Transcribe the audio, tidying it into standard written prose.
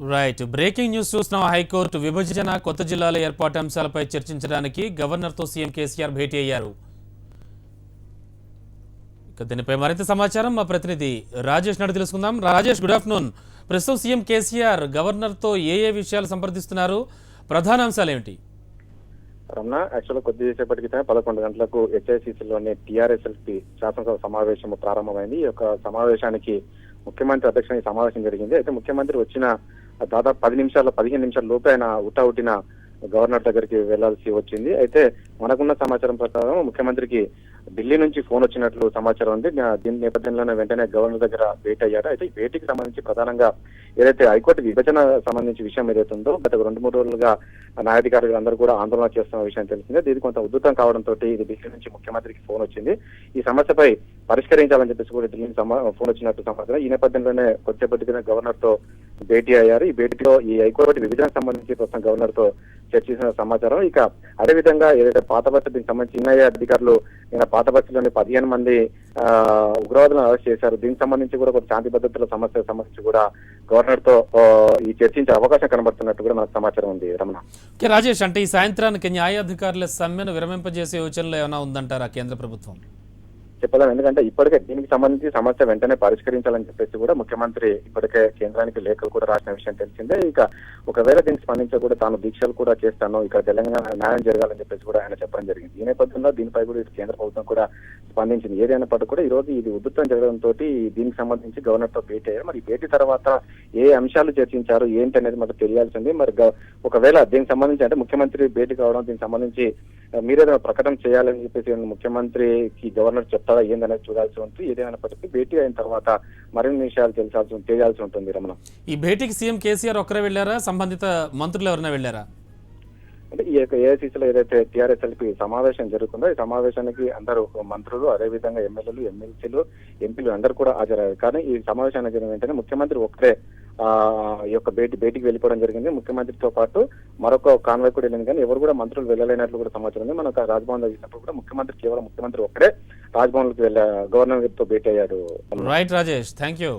Right breaking news చూస్తున్నాం. High court విభజన కొత్త జిల్లాల ఏర్పాటు అంశాలపై చర్చించడానికి గవర్నర్తో సీఎం కేసీఆర్ భేటీ అయ్యారు. ఇక దీనిపై మరింత సమాచారం మా ప్రతినిధి రాజేష్ నాడు తెలుసుకుందాం. Rajesh, good afternoon. ప్రస్తుతం సీఎం కేసీఆర్ గవర్నర్తో ఏ విషయాలు సంప్రదిస్తున్నారు, ప్రధాన అంశాలు ఏమిటి? రమణ, యాక్చువల్గా కొద్దిసేపటి క్రితం 11 గంటలకు హెచ్ఐసిసిలోని టీఆర్ఎస్ఎల్పీ శాసనసభ సమావేశం ప్రారంభమైంది. ఈ యొక్క సమావేశానికి ముఖ్యమంత్రి అధ్యక్షుని సమావేశం జరిగింది. అయితే ముఖ్యమంత్రి వచ్చిన దాదాపు 15 నిమిషాల లోపే ఆయన హుటాహుటిన గవర్నర్ దగ్గరికి వెళ్లాల్సి వచ్చింది. అయితే మనకున్న సమాచారం ప్రకారం ముఖ్యమంత్రికి ఢిల్లీ నుంచి ఫోన్ వచ్చినట్లు సమాచారం ఉంది. దీని నేపథ్యంలోనే వెంటనే గవర్నర్ దగ్గర భేటీ అయ్యారు. అయితే ఈ భేటీకి సంబంధించి ప్రధానంగా ఏదైతే హైకోర్టు విభజన సంబంధించి విషయం ఏదైతే ఉందో గత 2-3 రోజులుగా న్యాయాధికారులు అందరూ కూడా ఆందోళన చేస్తున్న విషయం తెలిసిందే. దీనికి కొంత ఉధృతం కావడంతో ఇది ఢిల్లీ నుంచి ముఖ్యమంత్రికి ఫోన్ వచ్చింది. ఈ సమస్యపై పరిష్కరించాలని చెప్పేసి కూడా ఢిల్లీ ఫోన్ వచ్చినట్టు సమాచారం. ఈ నేపథ్యంలోనే కొద్దిసేపటి క్రితం గవర్నర్ తో భేటీ అయ్యారు. ఈ భేటీలో ఈ హైకోర్టు విభజనకు సంబంధించి ప్రస్తుతం గవర్నర్ తో చర్చించిన సమాచారం. ఇక అదేవిధంగా ఏదైతే పాత బస్సు దీనికి సంబంధించి ఎన్ఐఏ అధికారులు పాత బస్సులోని 15 మంది ఉగ్రవాదులను అరెస్ట్ చేశారు. దీనికి సంబంధించి కూడా కొంత శాంతి భద్రతల సమస్యకు సంబంధించి కూడా గవర్నర్ తో ఈ చర్చించే అవకాశం కనబడుతున్నట్టు కూడా మనకు సమాచారం ఉంది. రమణ, రాజేష్, అంటే ఈ సాయంత్రానికి న్యాయాధికారుల సమ్మెను విరమింపజేసే యోచనలో ఏమైనా ఉందంటారా కేంద్ర ప్రభుత్వం? చెప్పలేం, ఎందుకంటే ఇప్పటికే దీనికి సంబంధించి సమస్య వెంటనే పరిష్కరించాలని చెప్పేసి కూడా ముఖ్యమంత్రి ఇప్పటికే కేంద్రానికి లేఖలు కూడా రాసిన విషయం తెలిసిందే. ఇక ఒకవేళ దీనికి స్పందించి కూడా తాను దీక్షలు కూడా చేస్తాను, ఇక తెలంగాణ న్యాయం జరగాలని చెప్పేసి కూడా ఆయన చెప్పడం జరిగింది. ఈ నేపథ్యంలో దీనిపై కూడా కేంద్ర ప్రభుత్వం కూడా స్పందించింది. ఏదైనప్పటికీ కూడా ఈ రోజు ఇది ఉధృతం జరగడంతో దీనికి సంబంధించి గవర్నర్ తో భేటీ అయ్యారు. మరి భేటీ తర్వాత ఏ అంశాలు చర్చించారు ఏంటి అనేది మనకు తెలియాల్సింది. మరి ఒకవేళ దీనికి సంబంధించి అంటే ముఖ్యమంత్రి భేటీ కావడం దీనికి సంబంధించి మీరేదైనా ప్రకటన చేయాలని చెప్పేసి ముఖ్యమంత్రికి గవర్నర్ చెప్తారా ఏందనేది చూడాల్సి ఉంటుంది. ఏదేమైనప్పటికీ భేటీ అయిన తర్వాత మరిన్ని విషయాలు తెలియాల్సి ఉంటుంది. రమణ, ఈ భేటీకి సీఎం కేసీఆర్ ఒక్కరే వెళ్లారా, సంబంధిత మంత్రులు ఎవరైనా వెళ్లారా? అంటే ఈ యొక్క ఏఐసిసిలో ఏదైతే టీఆర్ఎస్ఎల్పీ సమావేశం జరుగుతుందో ఈ సమావేశానికి అందరూ మంత్రులు, అదేవిధంగా ఎమ్మెల్యేలు, ఎమ్మెల్సీలు, ఎంపీలు అందరూ కూడా హాజరయ్యారు. కానీ ఈ సమావేశానికి జరిగిన వెంటనే ముఖ్యమంత్రి ఒక్కరే ఈ యొక్క భేటీకి వెళ్ళిపోవడం జరిగింది. ముఖ్యమంత్రితో పాటు మరొక కాన్వాయ్ కూడా వెళ్ళింది. కానీ ఎవరు కూడా మంత్రులు వెళ్ళలేనట్లు కూడా సమాచారం ఉంది. మనకు రాజ్భవన్ లో చూసినప్పుడు కూడా ముఖ్యమంత్రి ఒక్కరే రాజ్భవన్ కి గవర్నర్ తో భేటీ అయ్యారు. Right Rajesh, thank you.